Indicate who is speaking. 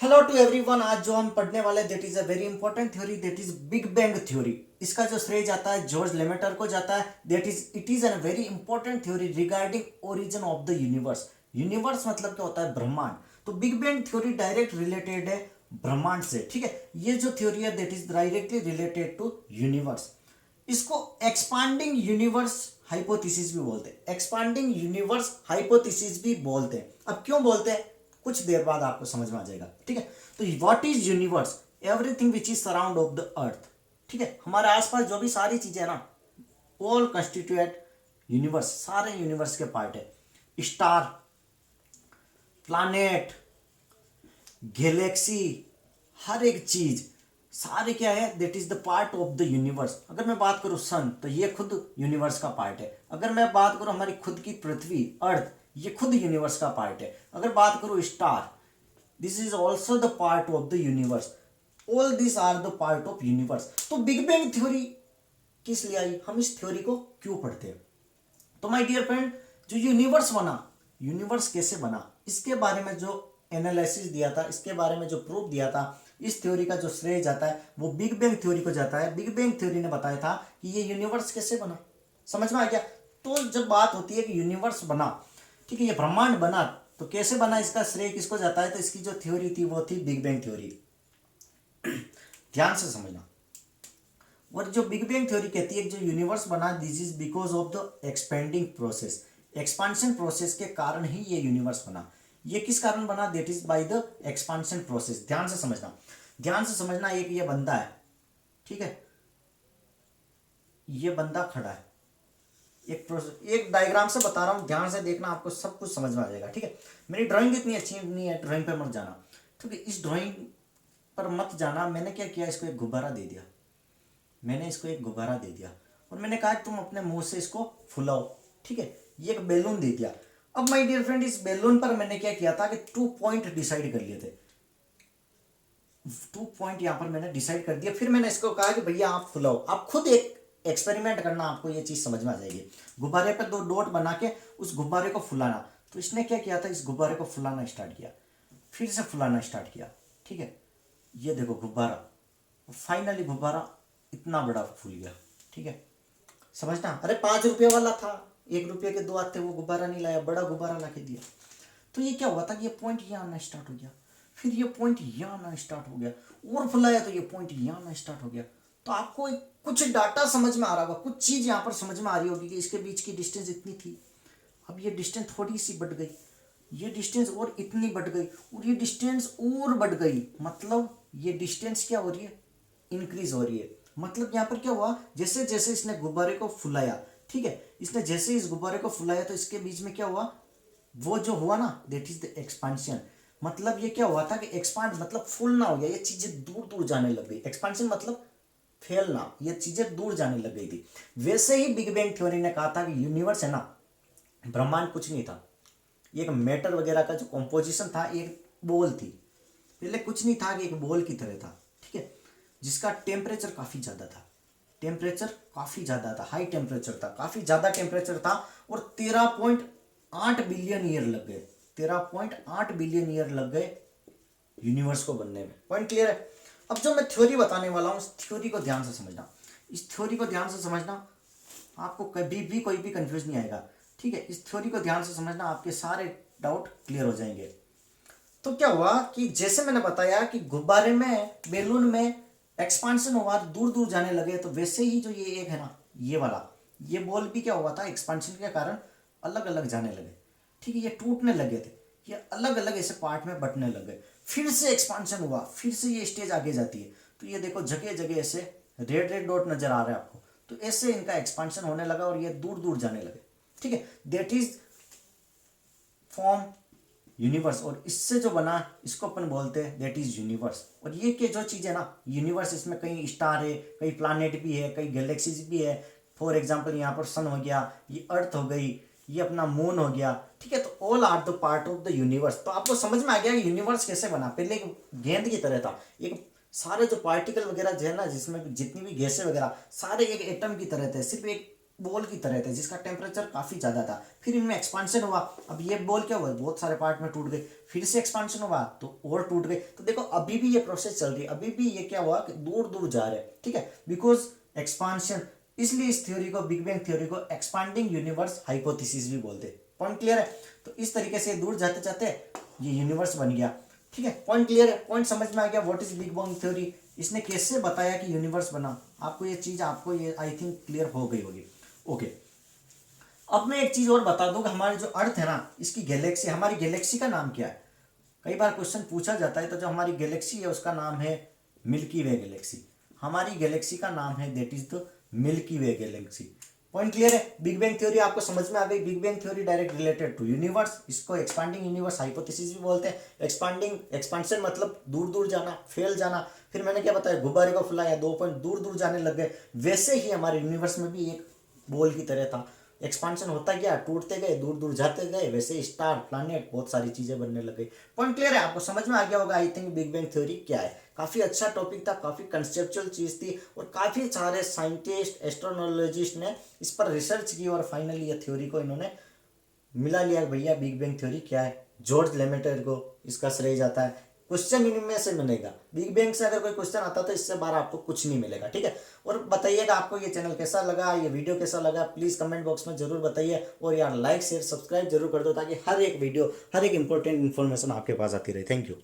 Speaker 1: Hello to everyone. आज जो हम पढ़ने वाले that is a very important theory, that is big bang theory. इसका जो श्रेय जाता है जॉर्ज लेमेटर को जाता है। That is it is a very important theory regarding origin of the universe. Universe मतलब क्या होता है? ब्रह्मांड। तो big bang theory direct related है ब्रह्मांड से। ठीक है, ये जो थ्योरी है that is directly related to universe. इसको एक्सपांडिंग यूनिवर्स हाइपोथेसिस भी बोलते हैं। एक्सपांडिंग यूनिवर्स हाइपोथेसिस भी बोलते हैं। अब क्यों बोलते हैं कुछ देर बाद आपको समझ में आ जाएगा। ठीक है, तो what is universe? Everything which is surround of the earth. ठीक है, हमारे आसपास जो भी सारी चीजें हैं ना, ऑल कंस्टिट्यूएट यूनिवर्स। सारे यूनिवर्स के पार्ट है। स्टार, प्लैनेट, गैलेक्सी, हर एक चीज सारे क्या है? That is the part of the universe. अगर मैं बात करूं सन, तो ये खुद यूनिवर्स का पार्ट है। अगर मैं बात करूं हमारी खुद की पृथ्वी अर्थ, ये खुद यूनिवर्स का पार्ट है। अगर बात करूं star, this is also the part of the universe. All this are the part of universe. तो बिग बैंग थ्योरी किस लिए आई? हम इस थ्योरी को क्यों पढ़ते हैं? तो माय डियर फ्रेंड, जो यूनिवर्स बना, यूनिवर्स कैसे बना, इसके बारे में जो एनालिसिस दिया था, इसके बारे में जो प्रूफ दिया था, इस थ्योरी का जो श्रेय जाता है वो बिग बैंग थ्योरी को जाता है। बिग बैंग थ्योरी ने बताया था कि ये यूनिवर्स कैसे बना। समझ में आ गया? तो जब बात होती है कि यूनिवर्स बना, ठीक है, ये ब्रह्मांड बना, तो कैसे बना, इसका श्रेय किसको जाता है? तो इसकी जो थ्योरी थी वो थी बिग बैंग थ्योरी। ध्यान से समझना। और जो बिग बैंग थ्योरी कहती है जो यूनिवर्स बना, this is because of the expanding process. Expansion process के कारण ही ये यूनिवर्स बना। ये किस कारण बना? That is by the expansion process. ध्यान से समझना, ध्यान से समझना। एक ये बंदा है, ठीक है, ये बंदा खड़ा है। एक प्रोसेस, एक डायग्राम से बता रहा हूं, ध्यान से देखना, आपको सब कुछ समझ में आ जाएगा। ठीक है, मेरी ड्राइंग इतनी अच्छी नहीं है, ड्राइंग पे मत जाना। ठीक है, इस ड्राइंग पर मत जाना। मैंने क्या किया, इसको एक गुब्बारा दे दिया। मैंने इसको एक गुब्बारा दे दिया और मैंने कहा तुम अपने मुंह से इसको फुलाओ। ठीक है, ये एक बैलून दे दिया। अब माय डियर फ्रेंड, इस बैलून पर मैंने क्या किया था कि 2 पॉइंट डिसाइड कर लिए थे। 2 पॉइंट यहां पर मैंने डिसाइड कर दिया। फिर मैंने इसको कहा कि भैया आप फुलाओ। आप खुद एक एक्सपेरिमेंट करना, आपको ये चीज समझ में आ जाएगी। गुब्बारे पर 2 डॉट बना के उस गुब्बारे को फुलाना। तो इसने क्या किया था, इस गुब्बारे को फुलाना स्टार्ट किया, फिर से फुलाना स्टार्ट किया। ठीक है, ये देखो गुब्बारा, फाइनली गुब्बारा इतना बड़ा फूल गया। ठीक है, समझना। अरे 5 रुपये वाला था, 1 रुपये के 2 आते, वो गुब्बारा नहीं लाया, बड़ा गुब्बारा ला के दिया। तो ये क्या हुआ था कि ये पॉइंट यहाँ आना स्टार्ट हो गया, फिर ये पॉइंट यहाँ आना स्टार्ट हो गया, और फुलाया तो ये पॉइंट यहाँ आना स्टार्ट हो गया। तो आपको कुछ डाटा समझ में आ रहा होगा, कुछ चीज यहाँ पर समझ में आ रही होगी कि इसके बीच की डिस्टेंस इतनी थी, अब ये डिस्टेंस थोड़ी सी बढ़ गई, ये डिस्टेंस और इतनी बढ़ गई, और ये डिस्टेंस और बढ़ गई। मतलब ये डिस्टेंस क्या हो रही है? इंक्रीज हो रही है। मतलब यहाँ पर क्या हुआ, जैसे जैसे इसने गुब्बारे को फुलाया, ठीक है, इसने जैसे इस गुब्बारे को फुलाया तो इसके बीच में क्या हुआ, वो जो हुआ ना, दैट इज द एक्सपांशन। मतलब ये क्या हुआ था कि एक्सपांड मतलब फूलना हो गया, ये चीजें दूर दूर जाने लग गई। एक्सपांशन मतलब फैलना, ये चीजें दूर जाने लग गई थी। वैसे ही बिग बैंग थ्योरी ने कहा था कि यूनिवर्स है ना, ब्रह्मांड कुछ नहीं था, ये एक मैटर वगैरह का जो कॉम्पोजिशन था, एक बॉल थी। पहले कुछ नहीं था, कि एक बॉल की तरह था। ठीक है, जिसका टेम्परेचर काफी ज्यादा था, टेम्परेचर काफी ज्यादा था, हाई टेम्परेचर था, काफी ज्यादा टेम्परेचर था। और 13.8 बिलियन ईयर लग गए, 13.8 बिलियन ईयर लग गए यूनिवर्स को बनने में। पॉइंट क्लियर है? अब जो मैं थ्योरी बताने वाला हूं, इस थ्योरी को ध्यान से समझना, इस थ्योरी को ध्यान से समझना, आपको कभी भी कोई भी कंफ्यूज नहीं आएगा। ठीक है, इस थ्योरी को ध्यान से समझना, आपके सारे डाउट क्लियर हो जाएंगे। तो क्या हुआ कि जैसे मैंने बताया कि गुब्बारे में, बैलून में एक्सपांशन हुआ, दूर दूर जाने लगे, तो वैसे ही जो ये एक है ना, ये वाला, ये बॉल भी क्या हुआ था, एक्सपांशन के कारण अलग अलग जाने लगे। ठीक है, ये टूटने लगे थे, ये अलग अलग ऐसे पार्ट में बंटने लगे। फिर से एक्सपांशन हुआ, फिर से ये स्टेज आगे जाती है। तो ये देखो जगह जगह ऐसे रेड रेड डॉट नजर आ रहा है आपको। तो ऐसे इनका एक्सपांशन होने लगा और ये दूर दूर जाने लगे। ठीक है, दैट इज फॉर्म यूनिवर्स। और इससे जो बना, इसको अपन बोलते हैं दैट इज यूनिवर्स। और ये के जो चीज है ना, यूनिवर्स, इसमें कई स्टार है, कई प्लानेट भी है, कई गैलेक्सीज भी है। फॉर एग्जाम्पल यहाँ पर सन हो गया, ये अर्थ हो गई, ये अपना मून हो गया। ठीक है, तो all are the part of the universe. तो आपको समझ में आ गया यूनिवर्स कैसे बना। पहले एक गेंद की तरह था, एक सारे जो पार्टिकल वगैरह जो है ना, जिसमें जितनी भी गैसें वगैरह, सारे एक एटम की तरह थे, सिर्फ एक बॉल की तरह थे जिसका टेम्परेचर काफी ज्यादा था। फिर इनमें एक्सपांशन हुआ, अब ये बॉल क्या हुआ, बहुत सारे पार्ट में टूट गए, फिर से एक्सपांशन हुआ तो और टूट गए। तो देखो अभी भी ये प्रोसेस चल रही है, अभी भी ये क्या हुआ कि दूर दूर जा रहे हैं, ठीक है, बिकॉज एक्सपांशन। इसलिए इस थ्योरी को, बिग बैंग थ्योरी को एक्सपांडिंग यूनिवर्स हाइपोथेसिस भी बोलते हैं। पॉइंट क्लियर है? तो इस तरीके से दूर जाते जाते ये यूनिवर्स बन गया, ठीक है। पॉइंट क्लियर है? पॉइंट समझ में आ गया what is big bang theory, इसने कैसे बताया कि यूनिवर्स बना। आपको ये चीज, आपको ये आई थिंक क्लियर हो गई होगी। ओके, अब मैं एक चीज और बता दूं कि हमारे जो अर्थ है ना, इसकी गैलेक्सी, हमारी गैलेक्सी का नाम क्या है। कई बार क्वेश्चन पूछा जाता है, तो जो हमारी गैलेक्सी है उसका नाम है मिल्की वे गैलेक्सी। हमारी गैलेक्सी का नाम है that is the milky way galaxy. Point clear है? बिग बैंग थ्योरी आपको समझ में आ गई। Big bang theory direct related to universe, इसको एक्सपांडिंग यूनिवर्स हाइपोथेसिस भी बोलते हैं। एक्सपांडिंग, एक्सपांशन मतलब दूर दूर जाना, फैल जाना। फिर मैंने क्या बताया, गुब्बारे को फुलाया, 2 पॉइंट दूर दूर जाने लग गए। वैसे ही हमारे यूनिवर्स में भी एक बॉल की तरह था, एक्सपांशन होता गया, टूटते गए, दूर दूर जाते गए, वैसे स्टार, प्लैनेट, बहुत सारी चीजें बनने लग गई। पॉइंट क्लियर है? आपको समझ में आ गया होगा I think big bang theory क्या है। काफी अच्छा टॉपिक था, काफी कंसेप्चुअल चीज थी, और काफी सारे साइंटिस्ट, एस्ट्रोनोलॉजिस्ट ने इस पर रिसर्च की, और फाइनली ये थ्योरी को इन्होंने मिला लिया। भैया बिग बैंग थ्योरी क्या है, जॉर्ज लेमेटर को इसका श्रेय जाता है। क्वेश्चन इनमें से मिलेगा, बिग बैंग से अगर कोई क्वेश्चन आता तो इससे बाहर आपको कुछ नहीं मिलेगा, ठीक है। और बताइएगा आपको ये चैनल कैसा लगा, ये वीडियो कैसा लगा, प्लीज कमेंट बॉक्स में जरूर बताइए। और यार लाइक शेयर सब्सक्राइब जरूर कर दो, ताकि हर एक वीडियो, हर एक इंपॉर्टेंट इन्फॉर्मेशन आपके पास आती रहे। Thank you.